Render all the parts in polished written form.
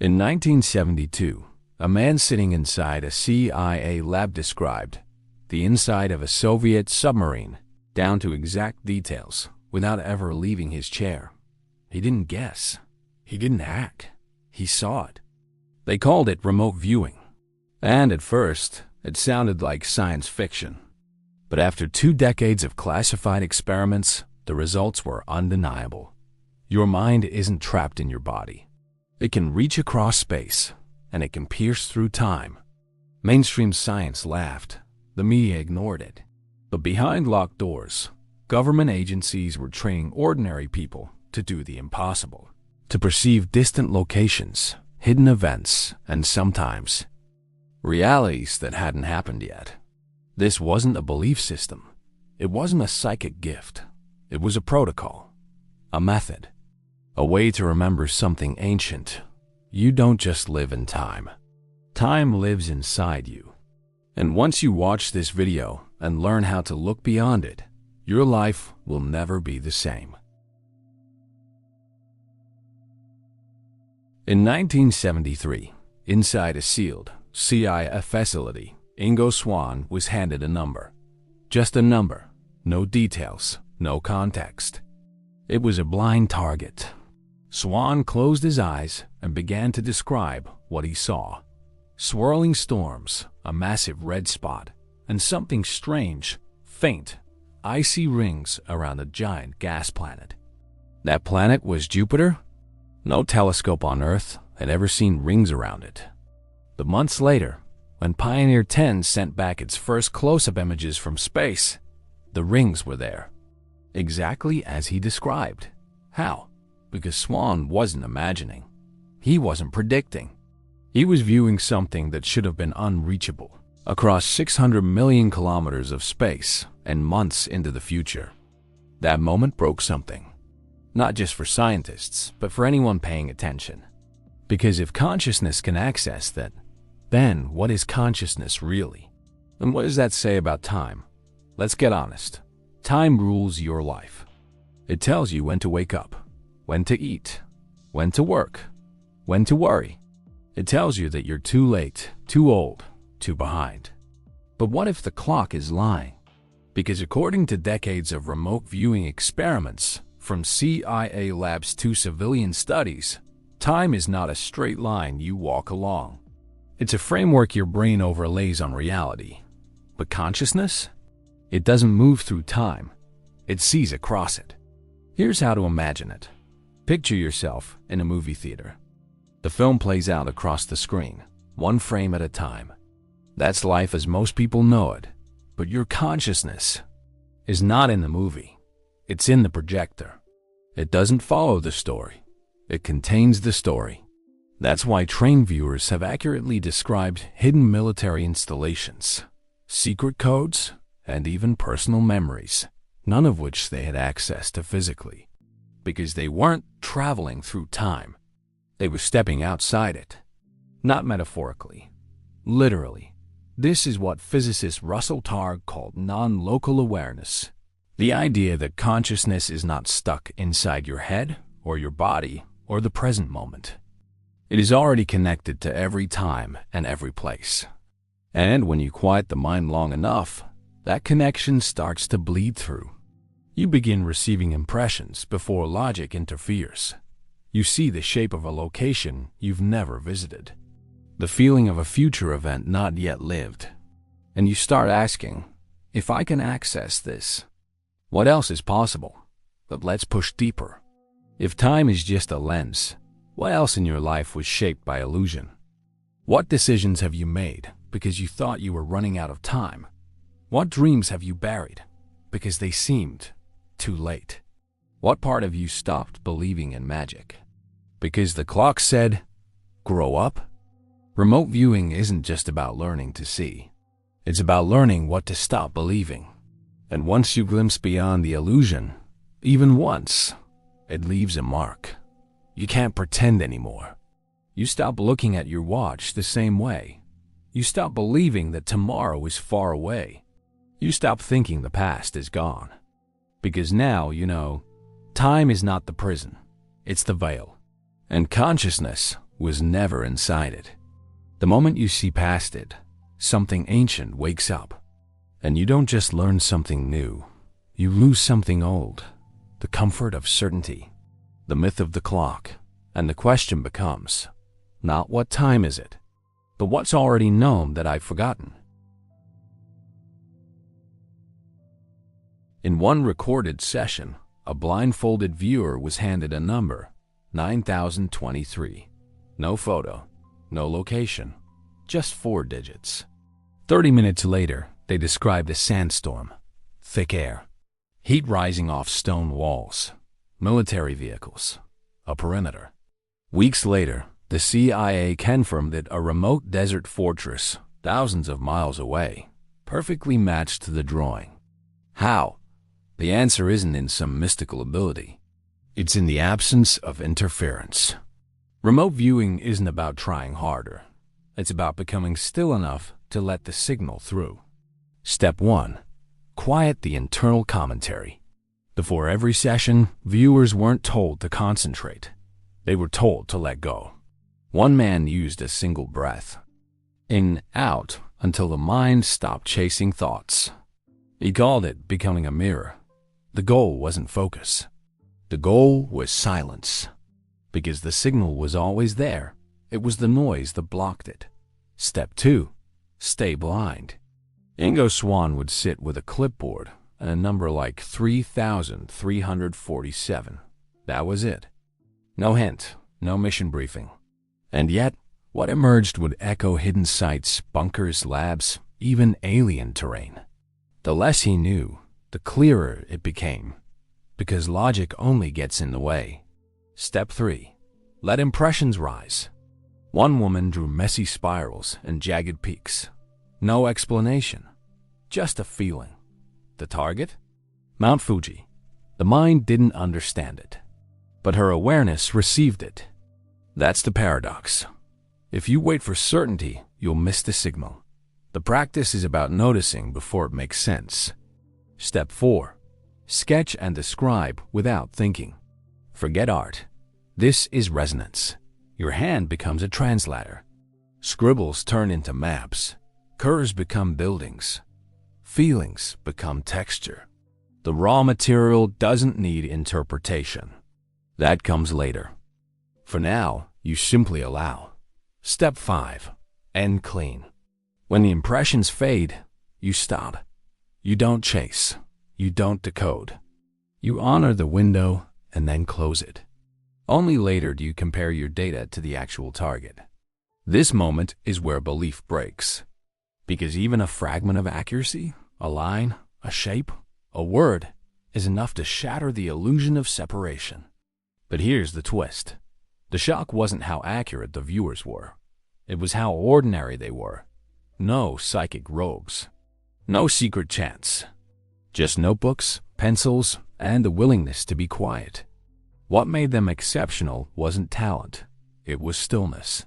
In 1972, a man sitting inside a CIA lab described the inside of a Soviet submarine down to exact details without ever leaving his chair. He didn't guess. He didn't hack. He saw it. They called it remote viewing. And at first, it sounded like science fiction. But after 2 decades of classified experiments, the results were undeniable. Your mind isn't trapped in your body. It can reach across space, and it can pierce through time. Mainstream science laughed. The media ignored it. But behind locked doors, government agencies were training ordinary people to do the impossible, to perceive distant locations, hidden events, and sometimes realities that hadn't happened yet. This wasn't a belief system. It wasn't a psychic gift. It was a protocol, a method, a way to remember something ancient. You don't just live in time. Time lives inside you. And once you watch this video and learn how to look beyond it, your life will never be the same. In 1973, inside a sealed CIA facility, Ingo Swann was handed a number. Just a number. No details. No context. It was a blind target. Swann closed his eyes and began to describe what he saw. Swirling storms, a massive red spot, and something strange, faint, icy rings around a giant gas planet. That planet was Jupiter? No telescope on Earth had ever seen rings around it. But months later, when Pioneer 10 sent back its first close-up images from space, the rings were there, exactly as he described. How? Because Swann wasn't imagining. He wasn't predicting. He was viewing something that should have been unreachable, across 600 million kilometers of space and months into the future. That moment broke something. Not just for scientists, but for anyone paying attention. Because if consciousness can access that, then what is consciousness really? And what does that say about time? Let's get honest. Time rules your life. It tells you when to wake up, when to eat, when to work, when to worry. It tells you that you're too late, too old, too behind. But what if the clock is lying? Because according to decades of remote viewing experiments, from CIA labs to civilian studies, time is not a straight line you walk along. It's a framework your brain overlays on reality. But consciousness? It doesn't move through time. It sees across it. Here's how to imagine it. Picture yourself in a movie theater. The film plays out across the screen, one frame at a time. That's life as most people know it. But your consciousness is not in the movie. It's in the projector. It doesn't follow the story. It contains the story. That's why trained viewers have accurately described hidden military installations, secret codes, and even personal memories, none of which they had access to physically. Because they weren't traveling through time. They were stepping outside it. Not metaphorically. Literally. This is what physicist Russell Targ called non-local awareness. The idea that consciousness is not stuck inside your head, or your body, or the present moment. It is already connected to every time and every place. And when you quiet the mind long enough, that connection starts to bleed through. You begin receiving impressions before logic interferes. You see the shape of a location you've never visited, the feeling of a future event not yet lived. And you start asking, if I can access this, what else is possible? But let's push deeper. If time is just a lens, what else in your life was shaped by illusion? What decisions have you made because you thought you were running out of time? What dreams have you buried because they seemed too late? What part of you stopped believing in magic because the clock said, grow up? Remote viewing isn't just about learning to see. It's about learning what to stop believing. And once you glimpse beyond the illusion, even once, it leaves a mark. You can't pretend anymore. You stop looking at your watch the same way. You stop believing that tomorrow is far away. You stop thinking the past is gone. Because now, you know, time is not the prison. It's the veil. And consciousness, was never inside it. The moment you see past it, something ancient wakes up. And you don't just learn something new, you lose something old, the comfort of certainty, the myth of the clock, and the question becomes, not what time is it, but what's already known that I've forgotten. In one recorded session, a blindfolded viewer was handed a number, 9023. No photo, no location, just 4 digits. 30 minutes later, they described a sandstorm, thick air, heat rising off stone walls, military vehicles, a perimeter. Weeks later, the CIA confirmed that a remote desert fortress, thousands of miles away, perfectly matched the drawing. How? The answer isn't in some mystical ability. It's in the absence of interference. Remote viewing isn't about trying harder. It's about becoming still enough to let the signal through. Step 1. Quiet the internal commentary. Before every session, viewers weren't told to concentrate. They were told to let go. One man used a single breath. In, out, until the mind stopped chasing thoughts. He called it becoming a mirror. The goal wasn't focus. The goal was silence. Because the signal was always there. It was the noise that blocked it. Step 2. Stay blind. Ingo Swann would sit with a clipboard and a number like 3,347. That was it. No hint, no mission briefing. And yet, what emerged would echo hidden sites, bunkers, labs, even alien terrain. The less he knew, the clearer it became, because logic only gets in the way. Step 3. Let impressions rise. One woman drew messy spirals and jagged peaks. No explanation, just a feeling. The target? Mount Fuji. The mind didn't understand it, but her awareness received it. That's the paradox. If you wait for certainty, you'll miss the signal. The practice is about noticing before it makes sense. Step 4. Sketch and describe without thinking. Forget art. This is resonance. Your hand becomes a translator. Scribbles turn into maps. Curves become buildings. Feelings become texture. The raw material doesn't need interpretation. That comes later. For now, you simply allow. Step 5. End clean. When the impressions fade, you stop. You don't chase. You don't decode. You honor the window and then close it. Only later do you compare your data to the actual target. This moment is where belief breaks. Because even a fragment of accuracy, a line, a shape, a word, is enough to shatter the illusion of separation. But here's the twist. The shock wasn't how accurate the viewers were. It was how ordinary they were. No psychic robes. No secret chants. Just notebooks, pencils, and the willingness to be quiet. What made them exceptional wasn't talent. It was stillness.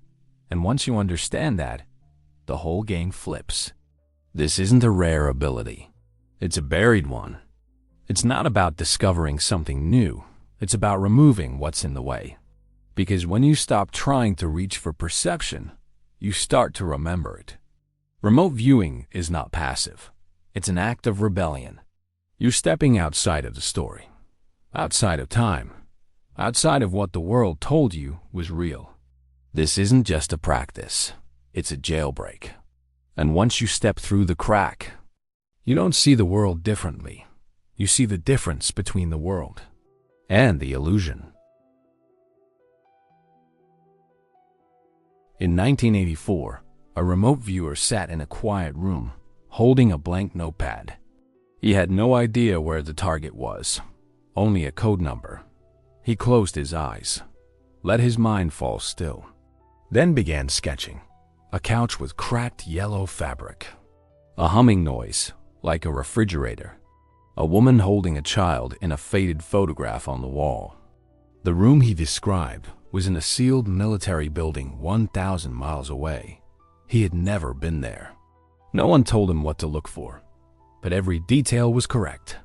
And once you understand that, the whole game flips. This isn't a rare ability. It's a buried one. It's not about discovering something new. It's about removing what's in the way. Because when you stop trying to reach for perception, you start to remember it. Remote viewing is not passive. It's an act of rebellion. You're stepping outside of the story, outside of time, outside of what the world told you was real. This isn't just a practice. It's a jailbreak. And once you step through the crack, you don't see the world differently. You see the difference between the world and the illusion. In 1984, a remote viewer sat in a quiet room, holding a blank notepad. He had no idea where the target was, only a code number. He closed his eyes, let his mind fall still, then began sketching. A couch with cracked yellow fabric, a humming noise like a refrigerator, a woman holding a child in a faded photograph on the wall. The room he described was in a sealed military building 1,000 miles away. He had never been there. No one told him what to look for, but every detail was correct.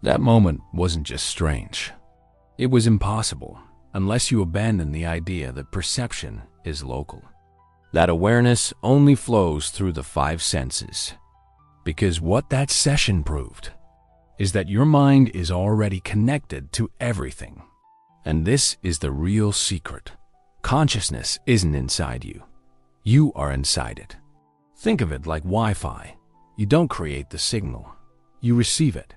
That moment wasn't just strange. It was impossible, unless you abandon the idea that perception is local. That awareness only flows through the five senses. Because what that session proved is that your mind is already connected to everything. And this is the real secret. Consciousness isn't inside you. You are inside it. Think of it like Wi-Fi. You don't create the signal. You receive it.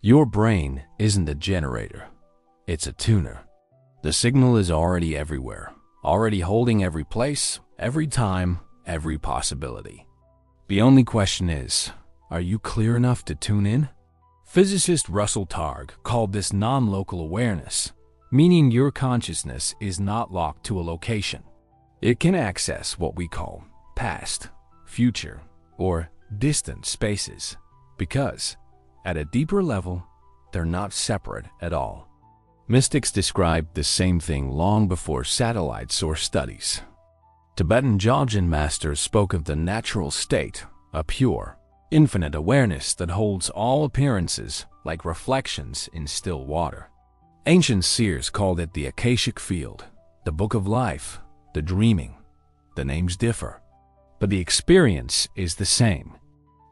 Your brain isn't a generator. It's a tuner. The signal is already everywhere, already holding every place, every time, every possibility. The only question is, are you clear enough to tune in? Physicist Russell Targ called this non-local awareness, meaning your consciousness is not locked to a location. It can access what we call past, future, or distant spaces, because at a deeper level, they're not separate at all. Mystics described the same thing long before satellites or studies. Tibetan Dzogchen masters spoke of the natural state, a pure, infinite awareness that holds all appearances like reflections in still water. Ancient seers called it the Akashic field, the book of life, the dreaming. The names differ, but the experience is the same.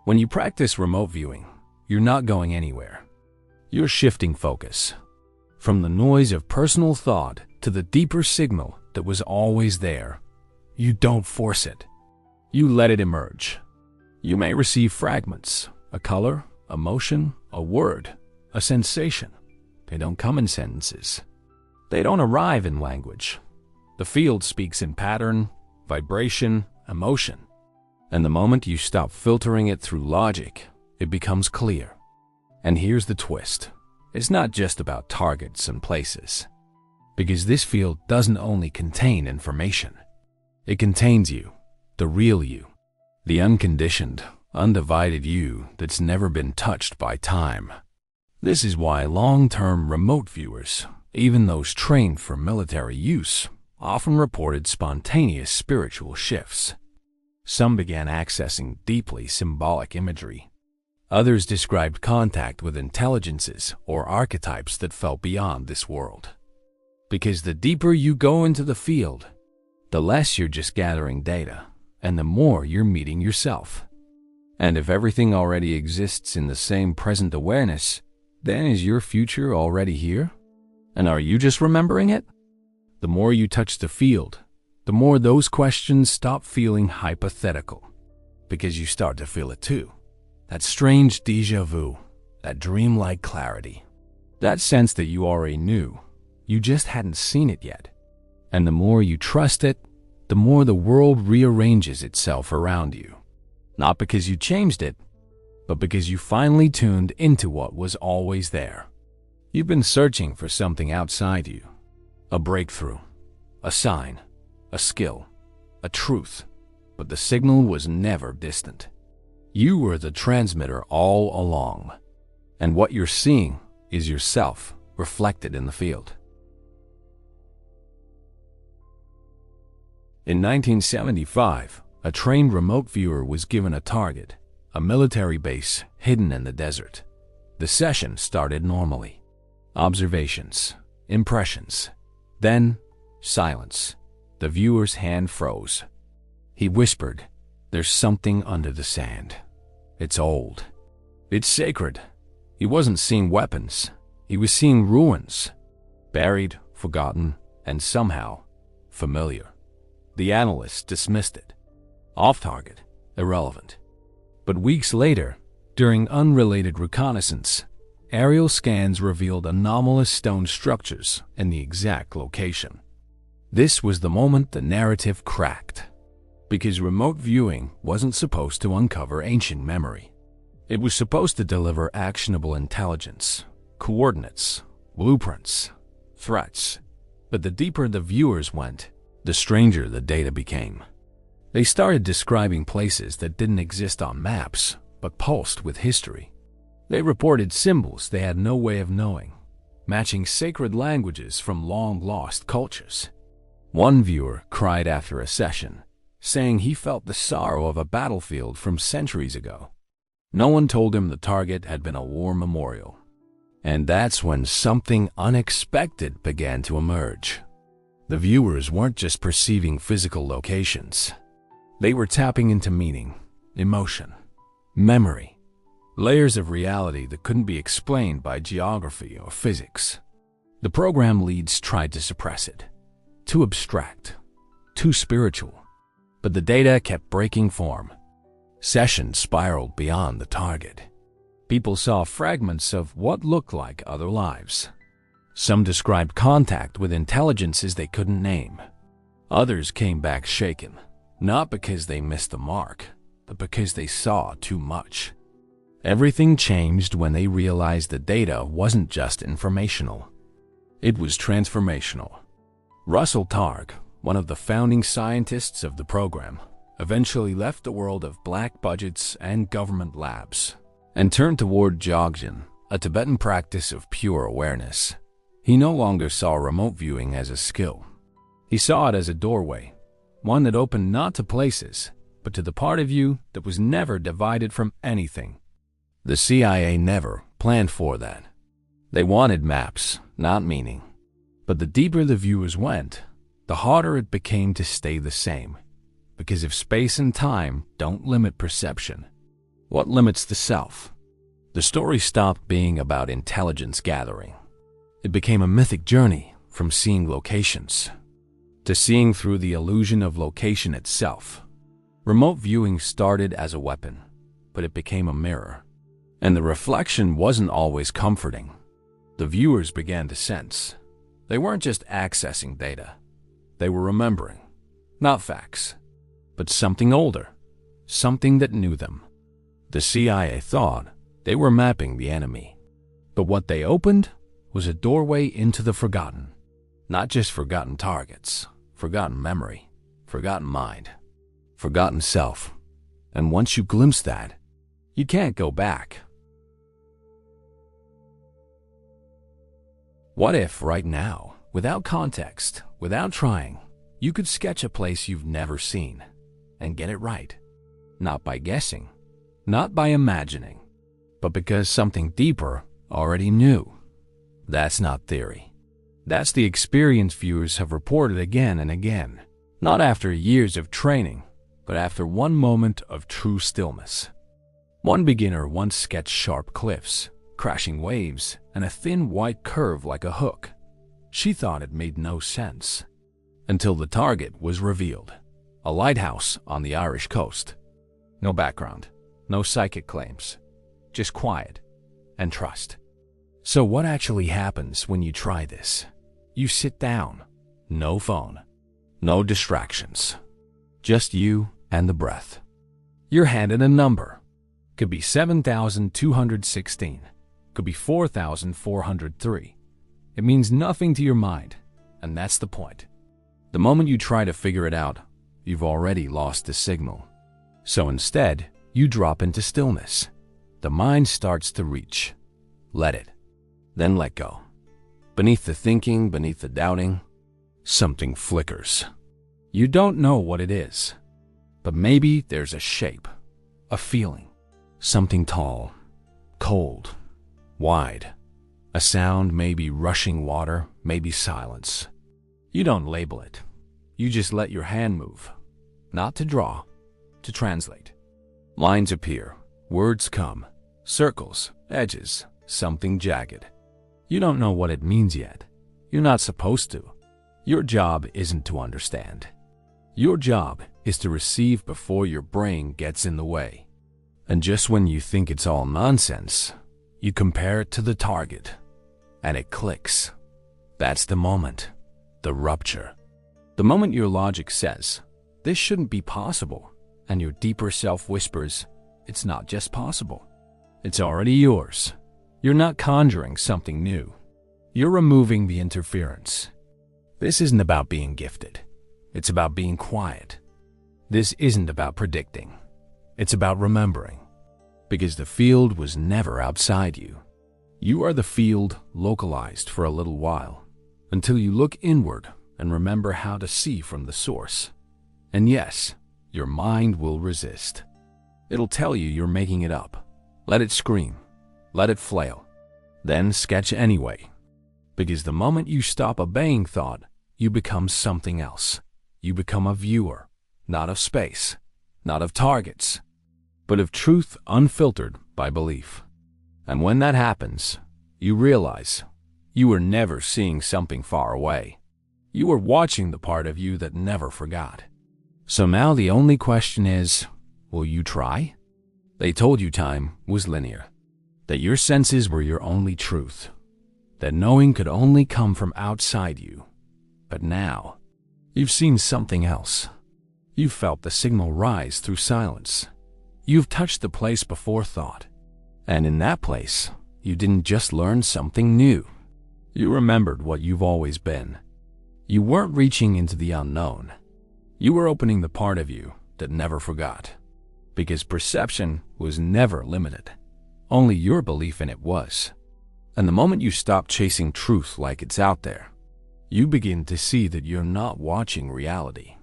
When you practice remote viewing, you're not going anywhere. You're shifting focus from the noise of personal thought to the deeper signal that was always there. You don't force it. You let it emerge. You may receive fragments, a color, a motion, a word, a sensation. They don't come in sentences. They don't arrive in language. The field speaks in pattern, vibration, emotion. And the moment you stop filtering it through logic, it becomes clear. And here's the twist. It's not just about targets and places. Because this field doesn't only contain information. It contains you, the real you, the unconditioned, undivided you that's never been touched by time. This is why long-term remote viewers, even those trained for military use, often reported spontaneous spiritual shifts. Some began accessing deeply symbolic imagery. Others described contact with intelligences or archetypes that felt beyond this world. Because the deeper you go into the field, the less you're just gathering data, and the more you're meeting yourself. And if everything already exists in the same present awareness, then is your future already here? And are you just remembering it? The more you touch the field, the more those questions stop feeling hypothetical, because you start to feel it too. That strange déjà vu, that dreamlike clarity, that sense that you already knew, you just hadn't seen it yet. And the more you trust it, the more the world rearranges itself around you. Not because you changed it, but because you finally tuned into what was always there. You've been searching for something outside you, a breakthrough, a sign, a skill, a truth, but the signal was never distant. You were the transmitter all along, and what you're seeing is yourself reflected in the field. In 1975, a trained remote viewer was given a target, a military base hidden in the desert. The session started normally. Observations, impressions, then silence. The viewer's hand froze. He whispered, "There's something under the sand. It's old. It's sacred." He wasn't seeing weapons. He was seeing ruins. Buried, forgotten, and somehow familiar. The analyst dismissed it. Off target, irrelevant. But weeks later, during unrelated reconnaissance, aerial scans revealed anomalous stone structures in the exact location. This was the moment the narrative cracked. Because remote viewing wasn't supposed to uncover ancient memory. It was supposed to deliver actionable intelligence, coordinates, blueprints, threats. But the deeper the viewers went, the stranger the data became. They started describing places that didn't exist on maps, but pulsed with history. They reported symbols they had no way of knowing, matching sacred languages from long-lost cultures. One viewer cried after a session, saying he felt the sorrow of a battlefield from centuries ago. No one told him the target had been a war memorial. And that's when something unexpected began to emerge. The viewers weren't just perceiving physical locations. They were tapping into meaning, emotion, memory, layers of reality that couldn't be explained by geography or physics. The program leads tried to suppress it. Too abstract, too spiritual. But the data kept breaking form. Sessions spiraled beyond the target. People saw fragments of what looked like other lives. Some described contact with intelligences they couldn't name. Others came back shaken, not because they missed the mark, but because they saw too much. Everything changed when they realized the data wasn't just informational. It was transformational. Russell Targ, one of the founding scientists of the program, eventually left the world of black budgets and government labs and turned toward Jogjen, a Tibetan practice of pure awareness. He no longer saw remote viewing as a skill. He saw it as a doorway, one that opened not to places, but to the part of you that was never divided from anything. The CIA never planned for that. They wanted maps, not meaning. But the deeper the viewers went, the harder it became to stay the same. Because if space and time don't limit perception, what limits the self? The story stopped being about intelligence gathering. It became a mythic journey from seeing locations to seeing through the illusion of location itself. Remote viewing started as a weapon, but it became a mirror. And the reflection wasn't always comforting. The viewers began to sense they weren't just accessing data. They were remembering, not facts, but something older, something that knew them. The CIA thought they were mapping the enemy, but what they opened was a doorway into the forgotten. Not just forgotten targets, forgotten memory, forgotten mind, forgotten self. And once you glimpse that, you can't go back. What if right now, without context, without trying, you could sketch a place you've never seen and get it right? Not by guessing, not by imagining, but because something deeper already knew. That's not theory. That's the experience viewers have reported again and again, not after years of training, but after one moment of true stillness. One beginner once sketched sharp cliffs, crashing waves, and a thin white curve like a hook. She thought it made no sense, until the target was revealed. A lighthouse on the Irish coast. No background, no psychic claims, just quiet and trust. So what actually happens when you try this? You sit down, no phone, no distractions, just you and the breath. You're handed a number. Could be 7,216, could be 4,403. It means nothing to your mind, and that's the point. The moment you try to figure it out, you've already lost the signal. So instead, you drop into stillness. The mind starts to reach. Let it. Then let go. Beneath the thinking, beneath the doubting, something flickers. You don't know what it is, but maybe there's a shape, a feeling, something tall, cold, wide. A sound, maybe rushing water, maybe silence. You don't label it. You just let your hand move, not to draw, to translate. Lines appear, words come, circles, edges, something jagged. You don't know what it means yet. You're not supposed to. Your job isn't to understand. Your job is to receive before your brain gets in the way. And just when you think it's all nonsense, you compare it to the target, and it clicks. That's the moment, the rupture. The moment your logic says, this shouldn't be possible, and your deeper self whispers, it's not just possible. It's already yours. You're not conjuring something new. You're removing the interference. This isn't about being gifted. It's about being quiet. This isn't about predicting. It's about remembering. Because the field was never outside you. You are the field localized for a little while, until you look inward and remember how to see from the source. And yes, your mind will resist. It'll tell you you're making it up. Let it scream. Let it flail. Then sketch anyway. Because the moment you stop obeying thought, you become something else. You become a viewer, not of space, not of targets, but of truth unfiltered by belief. And when that happens, you realize you were never seeing something far away. You were watching the part of you that never forgot. So now the only question is, will you try? They told you time was linear, that your senses were your only truth, that knowing could only come from outside you. But now, you've seen something else. You've felt the signal rise through silence. You've touched the place before thought. And in that place, you didn't just learn something new. You remembered what you've always been. You weren't reaching into the unknown. You were opening the part of you that never forgot. Because perception was never limited. Only your belief in it was. And the moment you stop chasing truth like it's out there, you begin to see that you're not watching reality.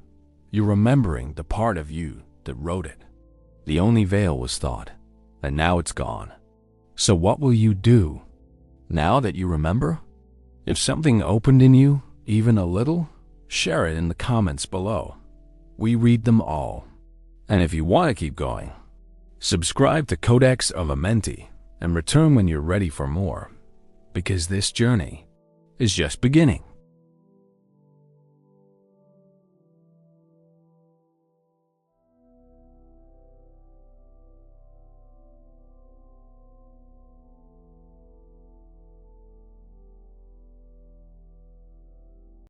You're remembering the part of you that wrote it. The only veil was thought, and now it's gone. So what will you do now that you remember? If something opened in you, even a little, share it in the comments below. We read them all. And if you want to keep going, subscribe to Codex of Amenti and return when you're ready for more, because this journey is just beginning.